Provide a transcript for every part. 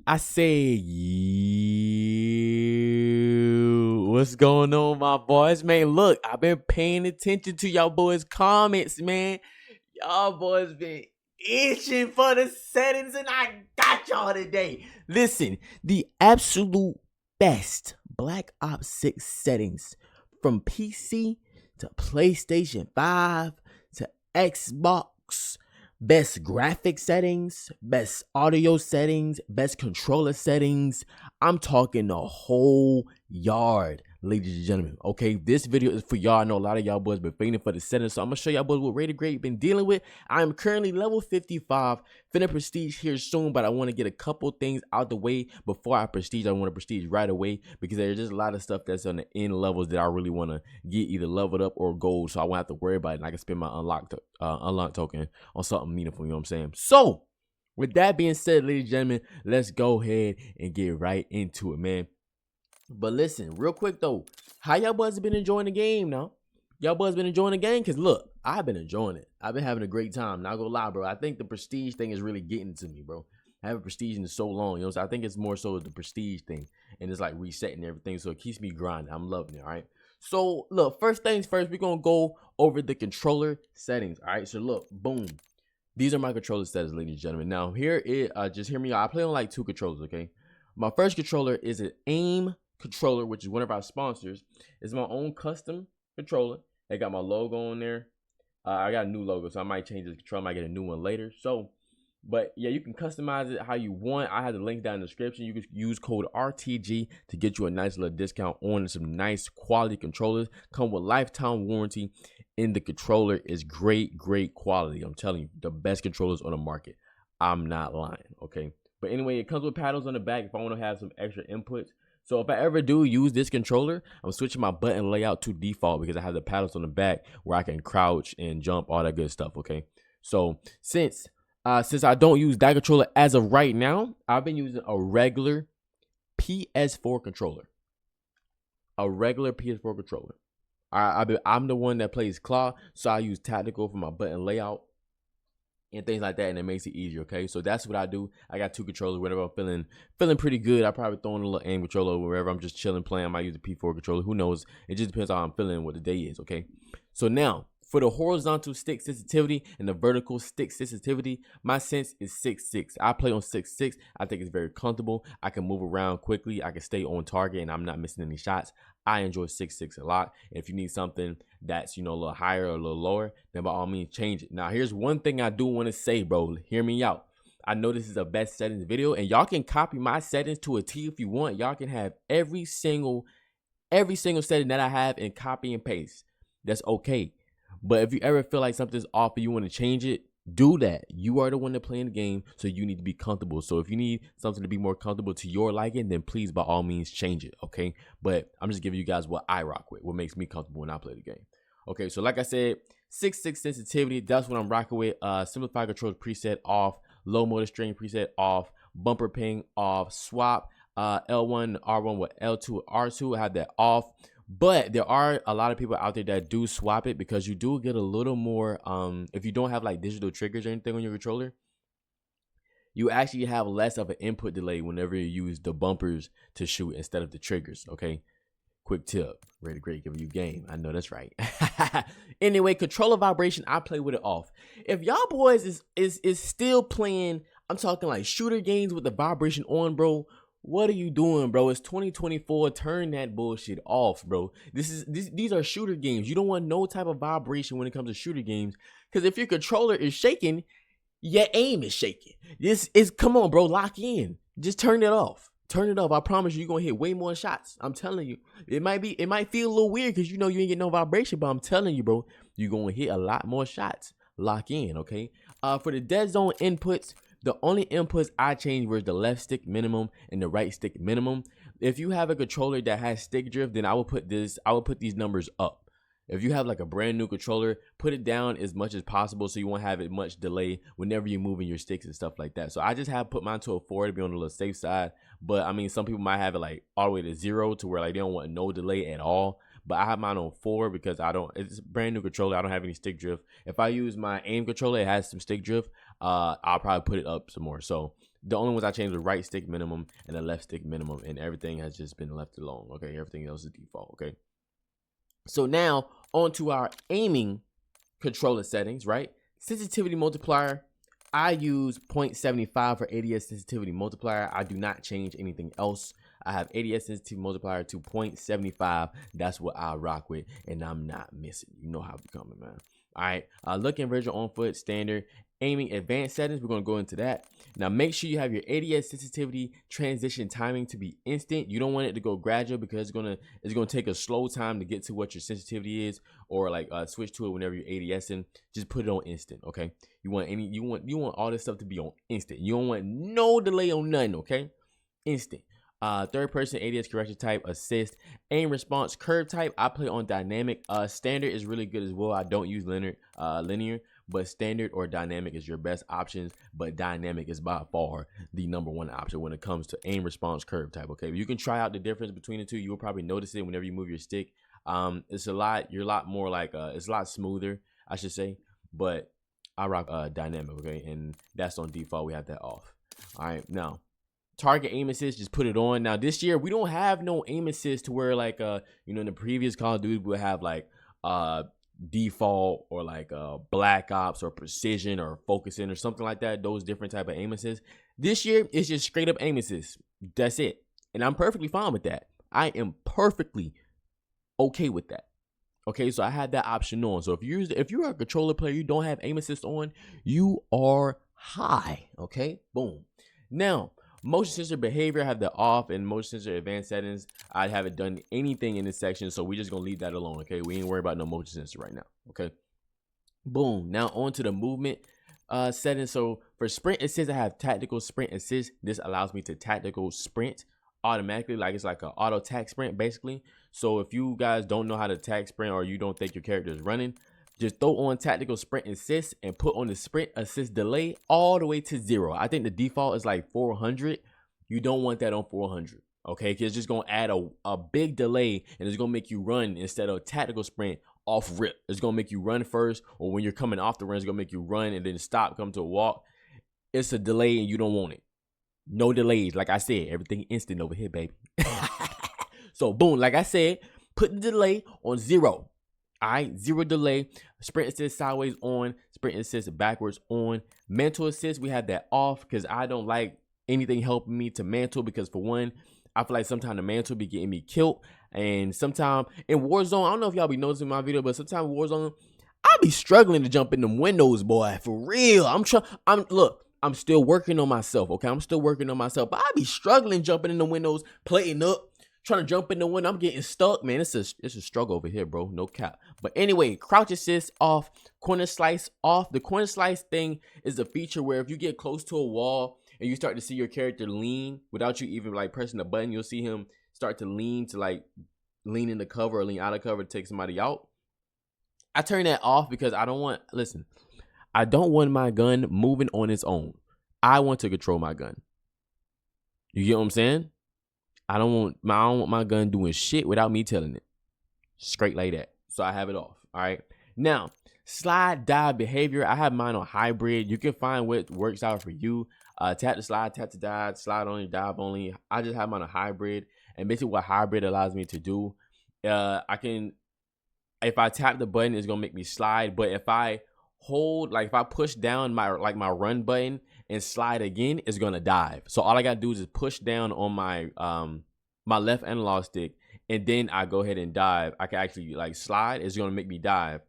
I say, what's going on, my boys? Man, look, I've been paying attention to y'all boys' comments, man. Y'all boys been itching for the settings, and I got y'all today. Listen, the absolute best Black Ops 6 settings from PC to PlayStation 5 to Xbox. Best graphic settings, best audio settings, best controller settings. I'm talking the whole yard, ladies and gentlemen. Okay, this video is for y'all. I know a lot of y'all boys been fiending for the settings, so I'm gonna show y'all boys what rated grade been dealing with. I'm currently level 55, finna prestige here soon, but I want to get a couple things out the way before I prestige. I want to prestige right away because there's just a lot of stuff that's on the end levels that I really want to get either leveled up or gold, so I won't have to worry about it. And I can spend my unlock token on something meaningful. You know what I'm saying? So, with that being said, ladies and gentlemen, let's go ahead and get right into it, man. But listen, real quick though, how y'all boys been enjoying the game now? Y'all boys been enjoying the game? Because look, I've been enjoying it. I've been having a great time. Not gonna lie, bro. I think the prestige thing is really getting to me, bro. I haven't prestige in so long, you know. So I think it's more so the prestige thing, and it's like resetting everything, so it keeps me grinding. I'm loving it. All right. So look, first things first, we're gonna go over the controller settings. All right. So look, boom. These are my controller settings, ladies and gentlemen. Now here is just hear me out. I play on like 2 controllers. Okay. My first controller is an AIM controller, which is one of our sponsors. It's my own custom controller. They got my logo on there. I got a new logo, so I might change the controller. I might get a new one later. So, but yeah, you can customize it how you want. I have the link down in the description. You can use code RTG to get you a nice little discount on some nice quality controllers. Come with lifetime warranty, and the controller is great quality. I'm telling you, the best controllers on the market. I'm not lying, okay? But anyway, it comes with paddles on the back if I want to have some extra inputs. So if I ever do use this controller, I'm switching my button layout to default because I have the paddles on the back where I can crouch and jump, all that good stuff, okay? So since I don't use that controller as of right now, I've been using a regular PS4 controller. A regular PS4 controller. I'm the one that plays claw, so I use tactical for my button layout and things like that, and it makes it easier, okay? So that's what I do. I got 2 controllers. Whenever I'm feeling pretty good, I probably throw in a little aim controller. Wherever I'm just chilling, playing, I might use the P4 controller. Who knows? It just depends on how I'm feeling, what the day is, okay? So now, for the horizontal stick sensitivity and the vertical stick sensitivity, my sense is 6.6. I play on 6.6. I think it's very comfortable. I can move around quickly. I can stay on target, and I'm not missing any shots. I enjoy 6.6 a lot. If you need something that's, you know, a little higher or a little lower, then by all means change it. Now, here's one thing I do want to say, bro. Hear me out. I know this is a best settings video, and y'all can copy my settings to a T if you want. Y'all can have every single setting that I have and copy and paste. That's okay. But if you ever feel like something's off and you want to change it, do that. You are the one that playing the game, so you need to be comfortable. So if you need something to be more comfortable to your liking, then please by all means change it, okay? But I'm just giving you guys what I rock with, what makes me comfortable when I play the game. Okay, so like I said, 6.6 sensitivity, that's what I'm rocking with. Simplified controls preset off, low motor string preset off, bumper ping off, swap L1 R1 with L2 R2, I have that off. But there are a lot of people out there that do swap it because you do get a little more, if you don't have like digital triggers or anything on your controller, you actually have less of an input delay whenever you use the bumpers to shoot instead of the triggers, okay? Quick tip, Ready Great giving you game. I know that's right. Anyway, controller vibration, I play with it off. If y'all boys is still playing, I'm talking like shooter games with the vibration on, bro, what are you doing, bro? It's 2024. Turn that bullshit off, bro. These are shooter games. You don't want no type of vibration when it comes to shooter games. Because if your controller is shaking, your aim is shaking. This is, come on, bro, lock in. Just turn it off. Turn it off. I promise you're gonna hit way more shots. I'm telling you. It might feel a little weird because you know you ain't get no vibration, but I'm telling you, bro, you're gonna hit a lot more shots. Lock in, okay? For the dead zone inputs, the only inputs I changed was the left stick minimum and the right stick minimum. If you have a controller that has stick drift, then I will put these numbers up. If you have like a brand new controller, put it down as much as possible so you won't have it much delay whenever you're moving your sticks and stuff like that. So I just have put mine to a 4 to be on the little safe side. But I mean, some people might have it like all the way to 0 to where like they don't want no delay at all. But I have mine on 4 because it's a brand new controller. I don't have any stick drift. If I use my aim controller, it has some stick drift. I'll probably put it up some more. So The only ones I changed were right stick minimum and the left stick minimum, and everything has just been left alone. Okay, everything else is default. Okay, so now on to our aiming controller settings, right? Sensitivity multiplier, I use 0.75 for ADS sensitivity multiplier. I do not change anything else. I have ADS sensitivity multiplier to 0.75. That's what I rock with, and I'm not missing. You know how we coming, man. All right, looking visual on foot standard. Aiming advanced settings, we're gonna go into that. Now make sure you have your ADS sensitivity transition timing to be instant. You don't want it to go gradual because it's gonna take a slow time to get to what your sensitivity is, or like switch to it whenever you're ADSing. Just put it on instant, okay? You want all this stuff to be on instant. You don't want no delay on nothing, okay? Instant. Third person ADS correction type, assist, aim response curve type. I play on dynamic. Standard is really good as well. I don't use linear, but standard or dynamic is your best options. But dynamic is by far the #1 option when it comes to aim response curve type. Okay, you can try out the difference between the two. You will probably notice it whenever you move your stick. It's a lot more like it's a lot smoother, I should say. But I rock dynamic, okay, and that's on default. We have that off. All right, now. Target aim assist, just put it on. Now this year we don't have no aim assist to where like in the previous Call of Duty we would have like default or like Black Ops or precision or focusing or something like that, those different type of aim assists. This year it's just straight up aim assist. That's it, and I'm perfectly fine with that. I am perfectly okay with that. Okay, so I had that option on. So if you're a controller player, you don't have aim assist on, you are high. Okay, boom. Now motion sensor behavior, I have that off, and motion sensor advanced settings, I haven't done anything in this section, so we're just gonna leave that alone. Okay, we ain't worried about no motion sensor right now. Okay, boom. Now on to the movement settings. So for sprint assist, I have tactical sprint assist. This allows me to tactical sprint automatically, like it's like an auto tac sprint basically. So if you guys don't know how to tac sprint, or you don't think your character is running, just throw on tactical sprint assist and put on the sprint assist delay all the way to 0. I think the default is like 400. You don't want that on 400, okay? Because it's just going to add a big delay, and it's going to make you run instead of tactical sprint off rip. It's going to make you run first, or when you're coming off the run, it's going to make you run and then stop, come to a walk. It's a delay, and you don't want it. No delays. Like I said, everything instant over here, baby. So, boom, like I said, put the delay on 0. All right, 0 delay. Sprint assist sideways on, sprint assist backwards on. Mantle assist, we have that off because I don't like anything helping me to mantle, because for one, I feel like sometimes the mantle be getting me killed. And sometimes in Warzone, I don't know if y'all be noticing my video, but sometimes in Warzone, I be struggling to jump in them windows, boy. For real. I'm still working on myself, okay? I'm still working on myself, but I be struggling jumping in the windows, plating up. Trying to jump in the window, I'm getting stuck, man. It's a struggle over here, bro. No cap. But anyway, crouch assist off, corner slice off. The corner slice thing is a feature where if you get close to a wall and you start to see your character lean without you even like pressing the button, you'll see him start to lean in the cover or lean out of cover to take somebody out. I turn that off because I don't want my gun moving on its own. I want to control my gun. You get what I'm saying? I don't want my gun doing shit without me telling it. Straight like that. So I have it off. All right. Now, slide dive behavior. I have mine on hybrid. You can find what works out for you. Tap to slide, tap to dive, slide only, dive only. I just have mine on hybrid. And basically what hybrid allows me to do, if I tap the button, it's gonna make me slide. But if I if I push down my run button and slide again, it's gonna dive. So all I gotta do is just push down on my my left analog stick, and then I go ahead and dive. I can actually like slide. It's gonna make me dive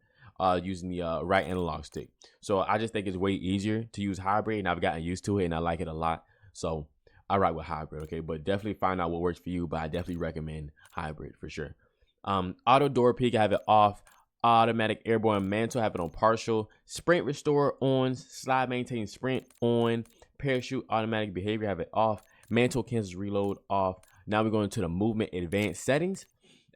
using the right analog stick. So I just think it's way easier to use hybrid, and I've gotten used to it, and I like it a lot. So I ride with hybrid, okay? But definitely find out what works for you. But I definitely recommend hybrid for sure. Auto door peek, I have it off. Automatic airborne mantle, have it on partial. Sprint restore on. Slide maintain sprint on. Parachute automatic behavior, have it off. Mantle cancels reload, off. Now we're going to the movement advanced settings.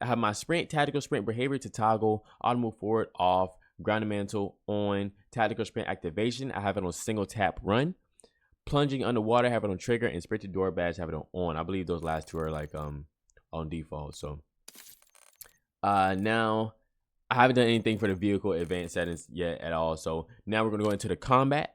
I have my sprint tactical sprint behavior to toggle. Auto move forward, off. Grounded mantle on. Tactical sprint activation, I have it on single tap run. Plunging underwater, have it on trigger. And sprint to door badge, have it on. I believe those last two are like on default. So now I haven't done anything for the vehicle advanced settings yet at all. So now we're going to go into the combat.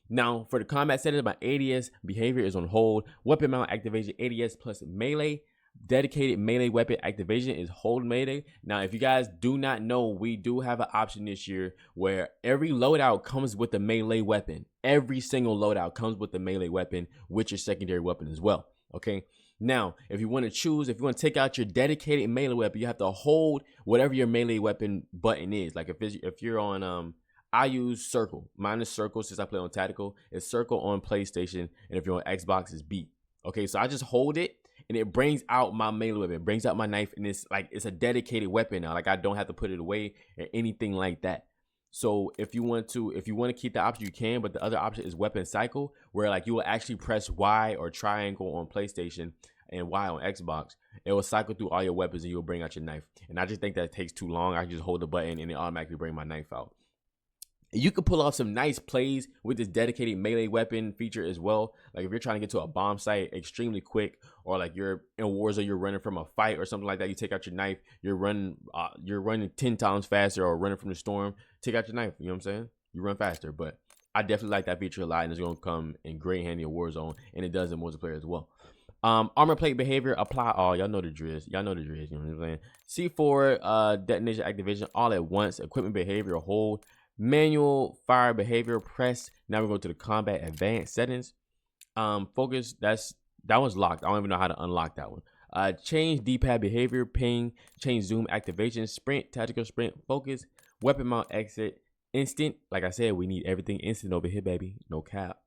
Now, for the combat settings, my ADS behavior is on hold. Weapon mount activation, ADS plus melee. Dedicated melee weapon activation is hold melee. Now, if you guys do not know, we do have an option this year where every loadout comes with a melee weapon. Every single loadout comes with a melee weapon with your secondary weapon as well. Okay. Now, if you want to choose, if you want to take out your dedicated melee weapon, you have to hold whatever your melee weapon button is. Like if you're on I use circle. Mine is circle since I play on tactical. It's circle on PlayStation, and if you're on Xbox, it's B. Okay, so I just hold it, and it brings out my melee weapon. It brings out my knife, and it's like it's a dedicated weapon now. Like I don't have to put it away or anything like that. So if you want to keep the option, you can. But the other option is weapon cycle, where like you will actually press Y or triangle on PlayStation and Y on Xbox. It will cycle through all your weapons, and you'll bring out your knife. And I just think that takes too long. I can just hold the button, and it automatically bring my knife out. You can pull off some nice plays with this dedicated melee weapon feature as well. Like if you're trying to get to a bomb site extremely quick, or like you're in Warzone, you're running from a fight or something like that. You take out your knife, you're running 10 times faster, or running from the storm. Take out your knife. You know what I'm saying? You run faster. But I definitely like that feature a lot, and it's gonna come in great handy in Warzone, and it does in multiplayer as well. Armor plate behavior apply all. Y'all know the drizz. You know what I'm saying? C4 detonation activation all at once. Equipment behavior hold. Manual fire behavior press. Now we go to the combat advanced settings. Focus, that was locked. I don't even know how to unlock that one. Change D-pad behavior, ping, change zoom activation, sprint, tactical sprint, focus, weapon mount exit, instant. Like I said, we need everything instant over here, baby. No cap.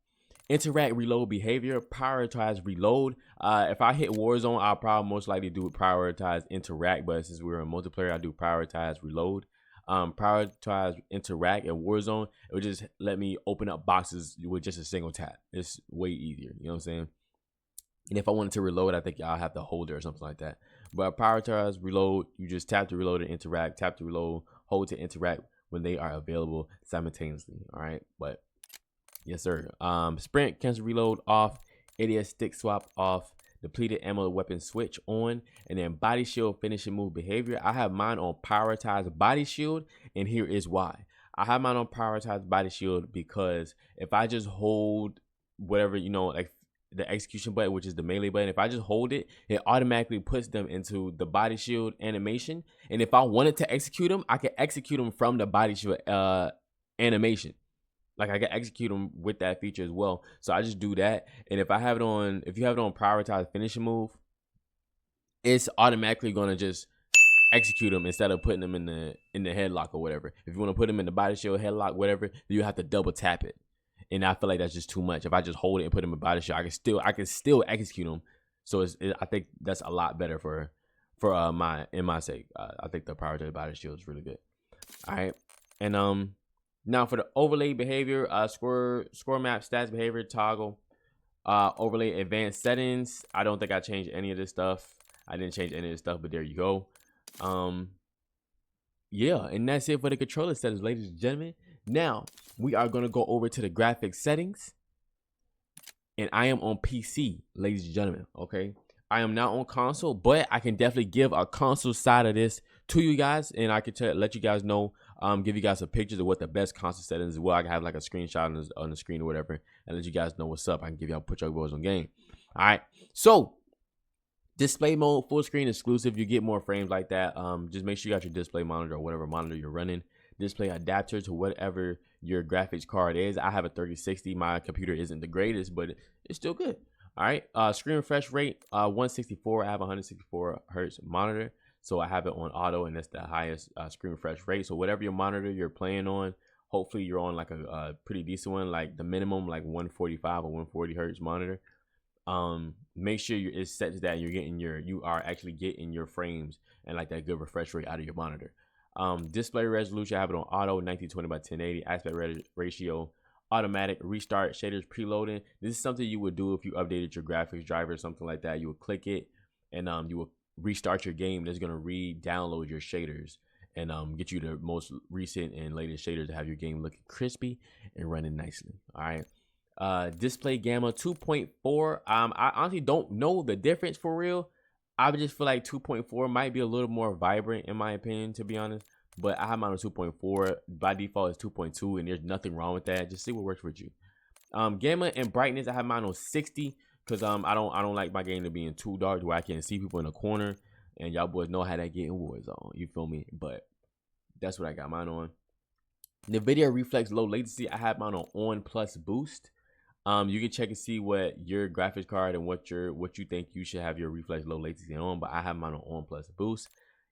Interact reload behavior, prioritize reload. If I hit Warzone, I'll probably most likely do prioritize interact, but since we're in multiplayer, I do prioritize reload. Prioritize interact in Warzone, it would just let me open up boxes with just a single tap. It's way easier, you know what I'm saying? And if I wanted to reload, I think I'll have to hold it or something like that. But prioritize reload, you just tap to reload and interact, tap to reload, hold to interact when they are available simultaneously. All right, but yes sir. Sprint, cancel reload off, ADS stick swap off, depleted ammo weapon switch on, and then body shield finishing move behavior. I have mine on prioritize body shield, and here is why. I have mine on prioritize body shield because if I just hold whatever, you know, like the execution button, which is the melee button, if I just hold it, it automatically puts them into the body shield animation. And if I wanted to execute them, I can execute them from the body shield animation. Like I can execute them with that feature as well. So I just do that. And if you have it on prioritize finishing move, it's automatically gonna just execute them instead of putting them in the headlock or whatever. If you want to put them in the body shield headlock, whatever, you have to double tap it. And I feel like that's just too much. If I just hold it and put them in body shield, I can still execute them. So I think that's a lot better for my sake. I think the prioritize body shield is really good. All right, and now for the overlay behavior, score map stats behavior toggle, overlay advanced settings. I don't think I changed any of this stuff. I didn't change any of this stuff, but there you go. Yeah, and that's it for the controller settings, ladies and gentlemen. Now we are gonna go over to the graphics settings, and I am on PC, ladies and gentlemen. Okay, I am not on console, but I can definitely give a console side of this to you guys, and I can let you guys know, give you guys some pictures of what the best console settings is. Well, I can have like a screenshot on the screen or whatever, and let you guys know what's up. I can give y'all put your boys on game. All right, so display mode full screen exclusive. You get more frames like that. Just make sure you got your display monitor or whatever monitor you're running. Display adapter to whatever your graphics card is. I have a 3060. My computer isn't the greatest, but it's still good. All right, screen refresh rate 164. I have a 164 hertz monitor, so I have it on auto, and that's the highest screen refresh rate. So whatever your monitor you're playing on, hopefully you're on like a pretty decent one, like the minimum like 145 or 140 hertz monitor. Make sure it's set to that you are actually getting your frames and like that good refresh rate out of your monitor. Display resolution, I have it on auto, 1920 by 1080, aspect ratio, automatic, restart, shaders preloading. This is something you would do if you updated your graphics driver or something like that. You would click it, and you will restart your game. That's gonna re-download your shaders and get you the most recent and latest shaders to have your game looking crispy and running nicely. All right. Display gamma 2.4. I honestly don't know the difference for real. I just feel like 2.4 might be a little more vibrant in my opinion, to be honest. But I have mine on 2.4. By default, it's 2.2, and there's nothing wrong with that. Just see what works with you. Gamma and brightness, I have mine on 60 because I don't like my game to be in too dark where I can see people in the corner, and y'all boys know how that get in Warzone. You feel me? But that's what I got mine on. The video reflex low latency, I have mine on plus boost. You can check and see what your graphics card and what you think you should have your reflex low latency on, but I have mine on plus boost.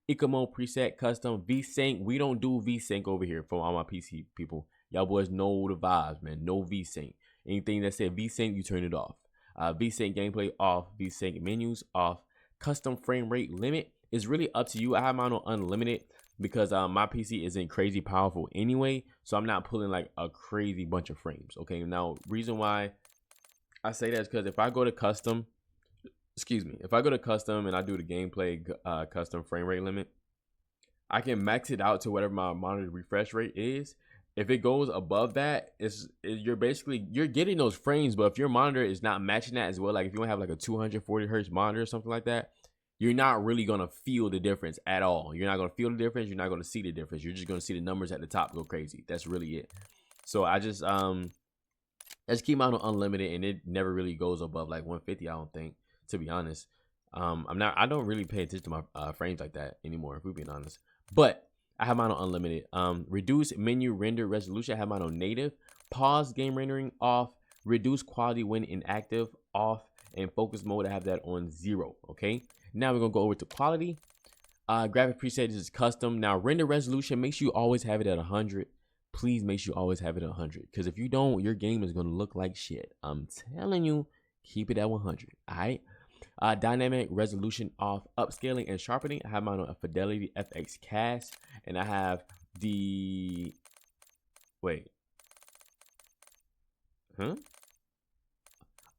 Eco mode preset custom VSync. We don't do VSync over here for all my PC people. Y'all boys know the vibes, man. No VSync. Anything that said VSync, you turn it off. VSync gameplay off. VSync menus off. Custom frame rate limit is really up to you. I have mine on unlimited because my PC isn't crazy powerful anyway, so I'm not pulling like a crazy bunch of frames. Okay, now reason why I say that is because if I go to custom, if I go to custom and I do the gameplay custom frame rate limit, I can max it out to whatever my monitor refresh rate is. If it goes above that, you're getting those frames, but if your monitor is not matching that as well, like if you want to have like a 240 hertz monitor or something like that, you're not really gonna feel the difference at all. You're not gonna feel the difference. You're not gonna see the difference. You're just gonna see the numbers at the top go crazy. That's really it. So I just keep mine on unlimited, and it never really goes above like 150. I don't think, to be honest. I don't really pay attention to my frames like that anymore, if we're being honest. But I have mine on unlimited. Reduce menu render resolution, I have mine on native. Pause game rendering off. Reduce quality when inactive off. And focus mode, I have that on 0. Okay. Now we're gonna go over to quality. Graphic preset is custom. Now render resolution, make sure you always have it at 100. Please make sure you always have it at 100. Because if you don't, your game is gonna look like shit. I'm telling you, keep it at 100. All right. Dynamic resolution off. Upscaling and sharpening, I have mine on a Fidelity FX cast, and I have the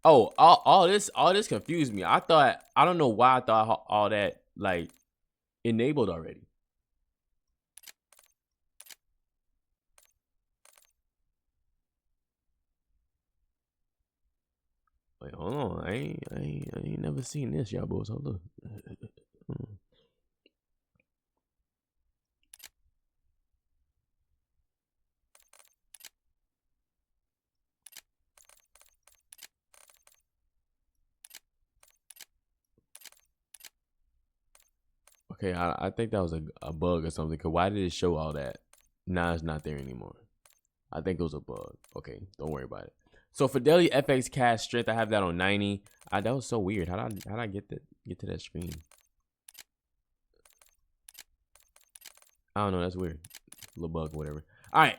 Oh, all this confused me. I don't know why I thought all that like enabled already. Wait, hold on. I ain't never seen this, y'all boys. Hold on. Okay, I think that was a bug or something. Cause why did it show all that? Nah, it's not there anymore. I think it was a bug. Okay, don't worry about it. So Fidelity FX cast strength, I have that on 90. That was so weird. How did I get to that screen? I don't know. That's weird. Little bug or whatever. All right.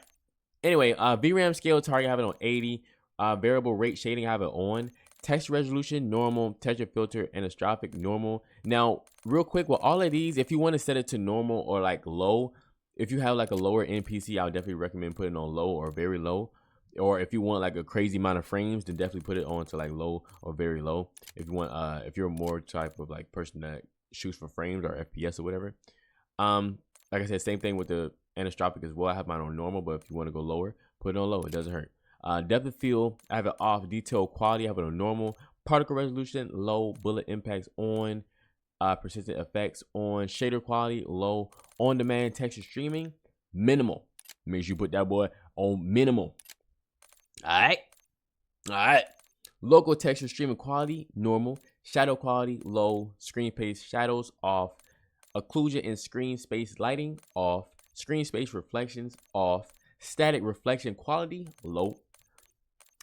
Anyway, VRAM scale target, I have it on 80. Variable rate shading, I have it on. Text resolution, normal. Texture filter, anastrophic, normal. Now, real quick, with all of these, if you want to set it to normal or like low, if you have like a lower end PC, I would definitely recommend putting it on low or very low. Or if you want like a crazy amount of frames, then definitely put it on to like low or very low. If you want, if you're more type of like person that shoots for frames or FPS or whatever. Like I said, same thing with the anisotropic as well. I have mine on normal, but if you want to go lower, put it on low. It doesn't hurt. Depth of field, I have it off. Detail quality, I have it on normal. Particle resolution, low. Bullet impacts on. Persistent effects on. Shader quality, low. On demand texture streaming, minimal. Make sure you put that boy on minimal. All right. Local texture streaming quality, normal. Shadow quality, low. Screen space shadows, off. Occlusion and screen space lighting, off. Screen space reflections, off. Static reflection quality, low.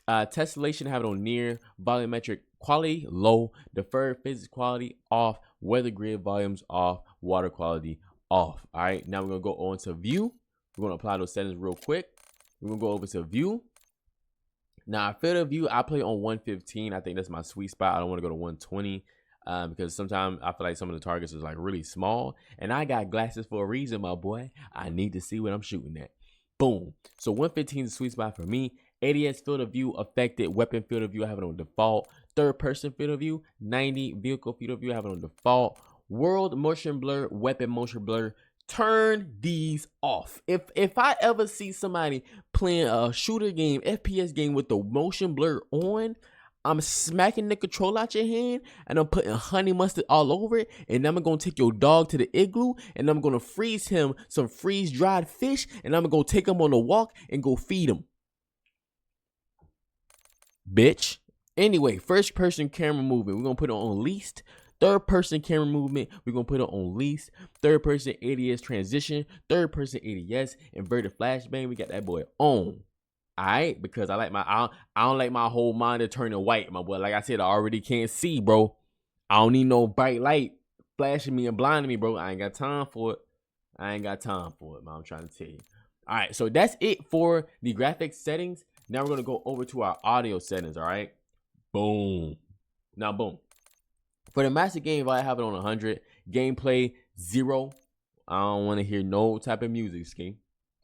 Tessellation, have it on near. Volumetric quality, low. Deferred physics quality, off. Weather grid volumes, off. Water quality, off. All right, now we're gonna go on to view. We're gonna apply those settings real quick. We're gonna go over to view. Now, field of view, I play on 115. I think that's my sweet spot. I don't want to go to 120 because sometimes I feel like some of the targets is like really small. And I got glasses for a reason, my boy. I need to see what I'm shooting at. Boom. So 115 is a sweet spot for me. ADS field of view affected. Weapon field of view, I have it on default. Third person field of view, 90. Vehicle field of view, I have it on default. World motion blur, weapon motion blur. Turn these off. If I ever see somebody playing a shooter game, FPS game with the motion blur on, I'm smacking the controller out your hand and I'm putting honey mustard all over it, and I'm gonna take your dog to the igloo and I'm gonna freeze him some freeze dried fish, and I'm gonna take him on a walk and go feed him. bitch. Anyway, first person camera movement, we're gonna put it on least. Third person camera movement, we're gonna put it on least. Third person ADS transition, third person ADS, inverted flashbang, we got that boy on. Alright, because I don't like my whole monitor turning white, my boy. Like I said, I already can't see, bro. I don't need no bright light flashing me and blinding me, bro. I ain't got time for it. Man. I'm trying to tell you. All right, so that's it for the graphics settings. Now we're gonna go over to our audio settings. All right, boom. Now, boom. For the master game, I have it on 100. Gameplay 0. I don't want to hear no type of music, scheme.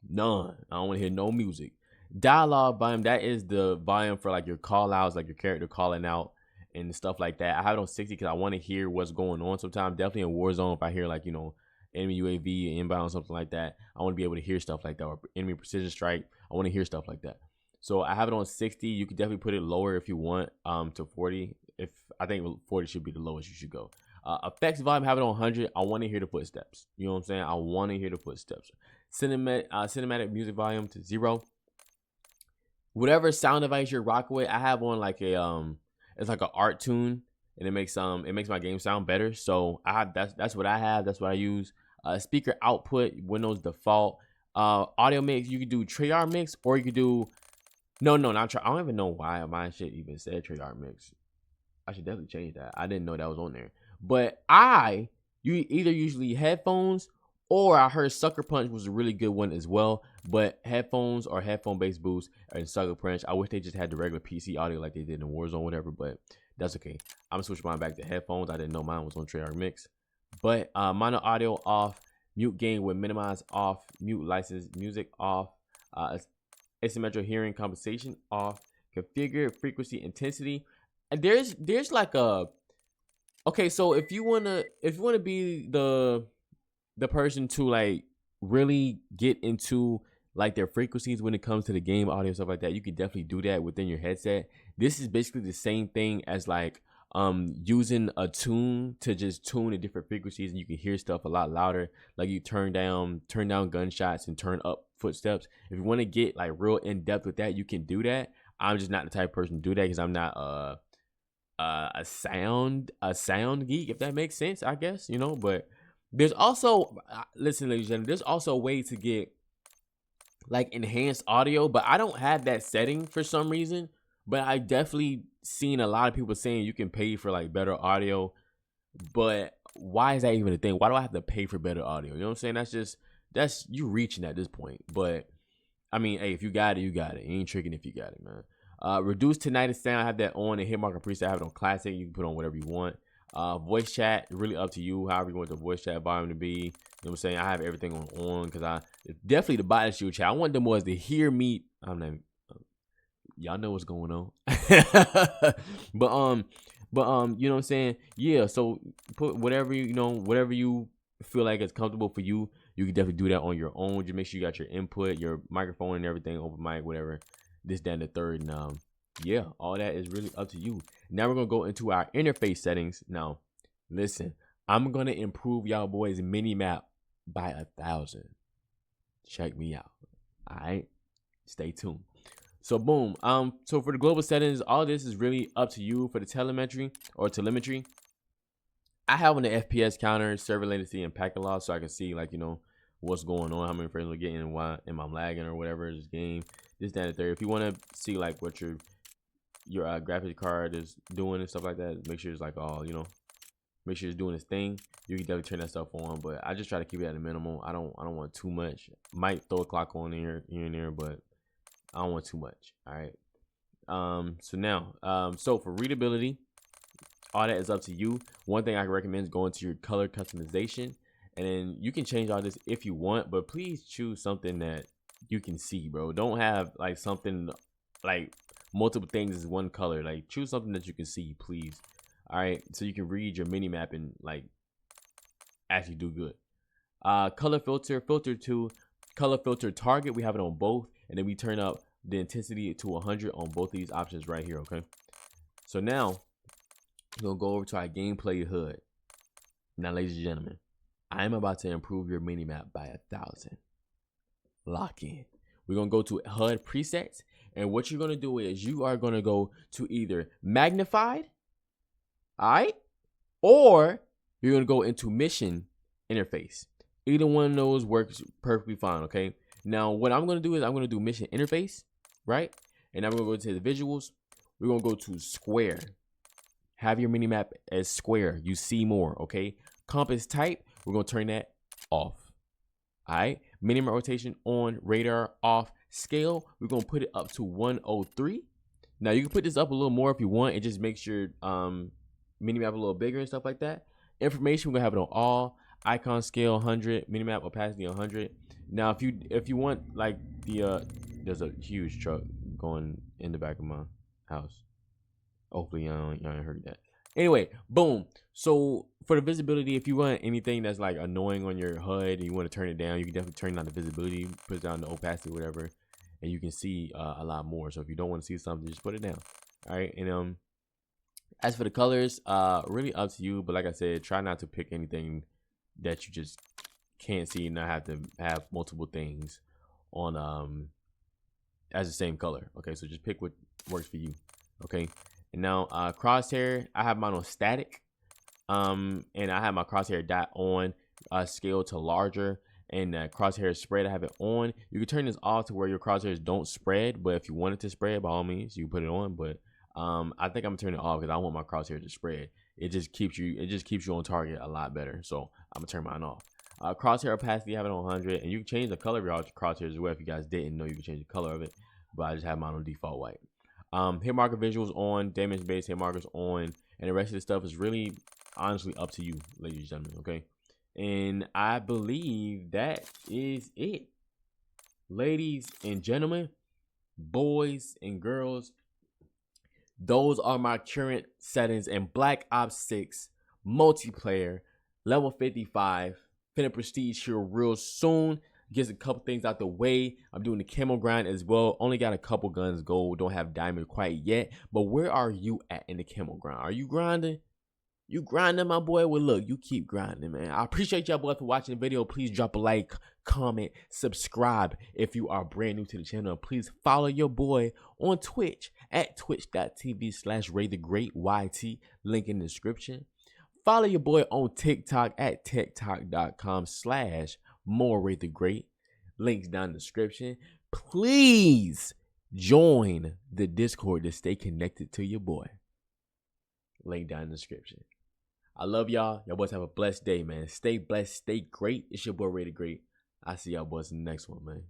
None. I don't want to hear no music. Dialogue volume, that is the volume for like your call outs, like your character calling out and stuff like that. I have it on 60 because I want to hear what's going on sometimes. Definitely in Warzone, if I hear like, you know, enemy UAV, inbound, something like that, I want to be able to hear stuff like that. Or enemy precision strike, I want to hear stuff like that. So I have it on 60. You could definitely put it lower if you want, to 40. If I think 40 should be the lowest you should go. Effects volume, have it on 100. I want to hear the footsteps. You know what I'm saying? I want to hear the footsteps. Cinematic music volume to 0. Whatever sound device you're rocking with, I have on like a it's like an art tune, and it makes my game sound better. So that's what I have. That's what I use. Speaker output, Windows default. Audio mix, you could do Treyarch mix, or you could do not I don't even know why my shit even said Treyarch mix. I should definitely change that. I didn't know that was on there. But you either usually headphones, or I heard Sucker Punch was a really good one as well. But headphones or headphone-based boost and Sucker Punch, I wish they just had the regular PC audio like they did in Warzone or whatever, but that's okay. I'm gonna switch mine back to headphones. I didn't know mine was on Treyarch mix. But mono audio off, mute gain with minimize off, mute license music off, asymmetrical hearing compensation off, configure frequency intensity. And there's like a, okay, so if you wanna be the person to like really get into like their frequencies when it comes to the game audio, stuff like that, you can definitely do that within your headset. This is basically the same thing as like using a tune to just tune at different frequencies, and you can hear stuff a lot louder. Like you turn down gunshots and turn up footsteps. If you want to get like real in depth with that, you can do that. I'm just not the type of person to do that because I'm not a sound geek, if that makes sense, I guess, you know. But there's also, listen, ladies and gentlemen, there's also a way to get like enhanced audio, but I don't have that setting for some reason. But I definitely seen a lot of people saying you can pay for like better audio. But why is that even a thing? Why do I have to pay for better audio? You know what I'm saying? That's you reaching at this point. But I mean, hey, if you got it, you got it. You ain't tricking if you got it, man. Reduce tinnitus sound, I have that on, and hit marker preset, I have it on classic. You can put on whatever you want. Voice chat, really up to you, however you want the voice chat volume to be. You know what I'm saying? I have everything on because I definitely the body shield chat. I want them boys to hear me. I'm not, y'all know what's going on. but you know what I'm saying? Yeah, so put whatever whatever you feel like is comfortable for you. You can definitely do that on your own. Just make sure you got your input, your microphone and everything, open mic, whatever. This, that, and the third. And yeah, all that is really up to you. Now we're gonna go into our interface settings. Now, listen, I'm gonna improve y'all boys mini map by 1,000. Check me out. All right, stay tuned. So boom. So for the global settings, all this is really up to you. For the telemetry, I have on the FPS counter, server latency, and packet loss, so I can see like what's going on, how many frames we're getting, and why am I lagging or whatever. This game, this, that, and the third. If you want to see like what your graphics card is doing and stuff like that, make sure it's like all make sure it's doing its thing. You can definitely turn that stuff on, but I just try to keep it at a minimum. I don't want too much. Might throw a clock on here and there, but I don't want too much. All right. So now, so for readability, all that is up to you. One thing I can recommend is going to your color customization, and then you can change all this if you want, but please choose something that you can see, bro. Don't have like something like multiple things is one color. Like choose something that you can see, please. All right, so you can read your mini map and like actually do good. Color filter 2, color filter target, we have it on both, and then we turn up the intensity to 100 on both of these options right here. Okay, so now we'll go over to our gameplay HUD. Now, ladies and gentlemen, I am about to improve your mini map by 1,000. Lock in. We're gonna go to HUD presets. And what you're going to do is you are going to go to either magnified, all right, or you're going to go into mission interface. Either one of those works perfectly fine, okay? Now, what I'm going to do is I'm going to do mission interface, right? And I'm going to go to the visuals. We're going to go to square. Have your minimap as square. You see more, okay? Compass type, we're going to turn that off. All right? Minimap rotation on, radar off. Scale, we're going to put it up to 103. Now, you can put this up a little more if you want. It just makes your minimap a little bigger and stuff like that. Information, we're going to have it on all. Icon scale 100, minimap opacity 100. Now, if you want, like, there's a huge truck going in the back of my house. Hopefully y'all ain't heard that. Anyway, boom. So for the visibility, if you want anything that's like annoying on your HUD and you want to turn it down, you can definitely turn down the visibility, put down the opacity, whatever, and you can see a lot more. So if you don't want to see something, just put it down. All right. And as for the colors, really up to you. But like I said, try not to pick anything that you just can't see and not have to have multiple things on as the same color. Okay, so just pick what works for you. Okay. And now crosshair, I have mine on static. And I have my crosshair dot on scale to larger, and crosshair spread, I have it on. You can turn this off to where your crosshairs don't spread, but if you want it to spread, by all means, you put it on. But I think I'm gonna turn it off because I want my crosshair to spread. It just keeps you on target a lot better. So I'm gonna turn mine off. Crosshair opacity, I have it on 100, and you can change the color of your crosshairs as well. If you guys didn't know, you can change the color of it, but I just have mine on default white. Hit marker visuals on, damage base hit markers on, and the rest of the stuff is really honestly up to you, ladies and gentlemen. Okay, and I believe that is it, ladies and gentlemen, boys and girls. Those are my current settings in Black Ops 6 multiplayer, level 55. Finna prestige here real soon. Get a couple things out the way. I'm doing the camo grind as well. Only got a couple guns gold. Don't have diamond quite yet. But where are you at in the camo grind? Are you grinding? You grinding, my boy? Well, look, you keep grinding, man. I appreciate y'all boys for watching the video. Please drop a like, comment, subscribe if you are brand new to the channel. Please follow your boy on Twitch at twitch.tv/RayTheGreatYT. Link in the description. Follow your boy on TikTok at tiktok.com/MoreRayTheGreat. Links down in the description. Please join the Discord to stay connected to your boy. Link down in the description. I love y'all. Y'all boys have a blessed day, man. Stay blessed, stay great. It's your boy Ray the Great. I see y'all boys in the next one, man.